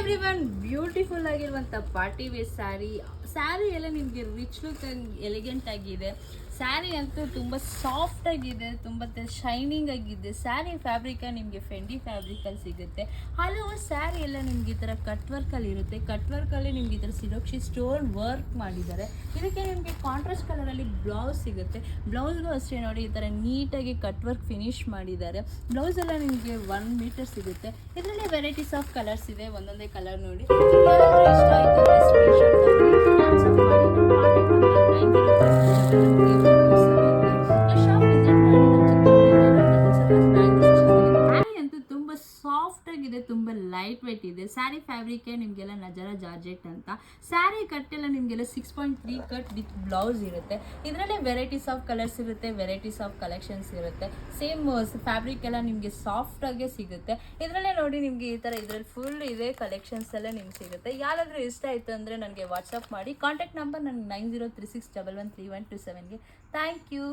Everyone, beautiful ಆಗಿರುವಂಥ party wear sari ಎಲ್ಲ ನಿಮಗೆ ರಿಚ್ ಲುಕ್ ಎಲಿಗೆಂಟ್ ಆಗಿದೆ. ಸ್ಯಾರಿ ಅಂತೂ ತುಂಬ ಸಾಫ್ಟ್ ಆಗಿದೆ, ತುಂಬ ಶೈನಿಂಗ್ ಆಗಿದೆ. ಸ್ಯಾರಿ ಫ್ಯಾಬ್ರಿಕ್ ನಿಮಗೆ ಫೆಂಡಿ ಫ್ಯಾಬ್ರಿಕಲ್ಲಿ ಸಿಗುತ್ತೆ. ಹಲವು ಸ್ಯಾರಿ ಎಲ್ಲ ನಿಮ್ಗೆ ಈ ಥರ ಕಟ್ ವರ್ಕಲ್ಲಿ ಇರುತ್ತೆ. ಕಟ್ ವರ್ಕಲ್ಲಿ ನಿಮ್ಗೆ ಈ ಥರ ಸಿರೋಕ್ಷಿ ಸ್ಟೋನ್ ವರ್ಕ್ ಮಾಡಿದ್ದಾರೆ. ಇದಕ್ಕೆ ನಿಮಗೆ ಕಾಂಟ್ರಾಸ್ಟ್ ಕಲರಲ್ಲಿ ಬ್ಲೌಸ್ ಸಿಗುತ್ತೆ. ಬ್ಲೌಸ್ಗೂ ಅಷ್ಟೇ ನೋಡಿ, ಈ ಥರ ನೀಟಾಗಿ ಕಟ್ ವರ್ಕ್ ಫಿನಿಶ್ ಮಾಡಿದ್ದಾರೆ. ಬ್ಲೌಸ್ ಎಲ್ಲ ನಿಮಗೆ 1 ಮೀಟರ್ ಸಿಗುತ್ತೆ. ಇದರಲ್ಲಿ ವೆರೈಟೀಸ್ ಆಫ್ ಕಲರ್ಸ್ ಇದೆ. ಒಂದೊಂದೇ ಕಲರ್ ನೋಡಿ. ಇಷ್ಟ ಆಯಿತು ಅಂದರೆ ಸ್ಕ್ರೀನ್ಶಾಟ್ ತಗೊಳ್ಳಿ, ವಾಟ್ಸಪ್ ಮಾಡಿ. ನಮ್ಮ ಕಾಂಟ್ಯಾಕ್ಟ್ ನಂಬರ್ 9037 ಶಾಪ್ ವಿಸಿಟ್ ಮಾಡಿ. ನಮ್ಮ ಸ್ಯಾರಿ ಅಂತೂ ತುಂಬ ಸಾಫ್ಟ್ ಆಗಿದೆ, ತುಂಬ ಲೈಟ್ ವೆಯ್ಟ್ ಇದೆ. ಸ್ಯಾರಿ ಫ್ಯಾಬ್ರಿಕ್ ನಿಮಗೆಲ್ಲ ನಜರಾ ಜಾರ್ಜೆಟ್ ಅಂತ. ಸ್ಯಾರಿ ಕಟ್ ಎಲ್ಲ ನಿಮಗೆಲ್ಲ 6.3 ಕಟ್ ವಿತ್ ಬ್ಲೌಸ್ ಇರುತ್ತೆ. ಇದರಲ್ಲೇ ವೆರೈಟೀಸ್ ಆಫ್ ಕಲರ್ಸ್ ಇರುತ್ತೆ, ವೆರೈಟೀಸ್ ಆಫ್ ಕಲೆಕ್ಷನ್ಸ್ ಇರುತ್ತೆ. ಸೇಮ್ ಫ್ಯಾಬ್ರಿಕ್ ಎಲ್ಲ ನಿಮಗೆ ಸಾಫ್ಟ್ ಆಗೇ ಸಿಗುತ್ತೆ. ಇದರಲ್ಲೇ ನೋಡಿ ನಿಮಗೆ ಈ ಥರ ಇದರಲ್ಲಿ ಫುಲ್ ಇದೆ ಕಲೆಕ್ಷನ್ಸ್ ಎಲ್ಲ ನಿಮ್ಗೆ ಸಿಗುತ್ತೆ. ಯಾರಾದರೂ ಇಷ್ಟ ಆಯಿತು ಅಂದರೆ ನನಗೆ ವಾಟ್ಸಪ್ ಮಾಡಿ. ಕಾಂಟ್ಯಾಕ್ಟ್ ನಂಬರ್ ನನಗೆ 9036113127ಗೆ. Thank you.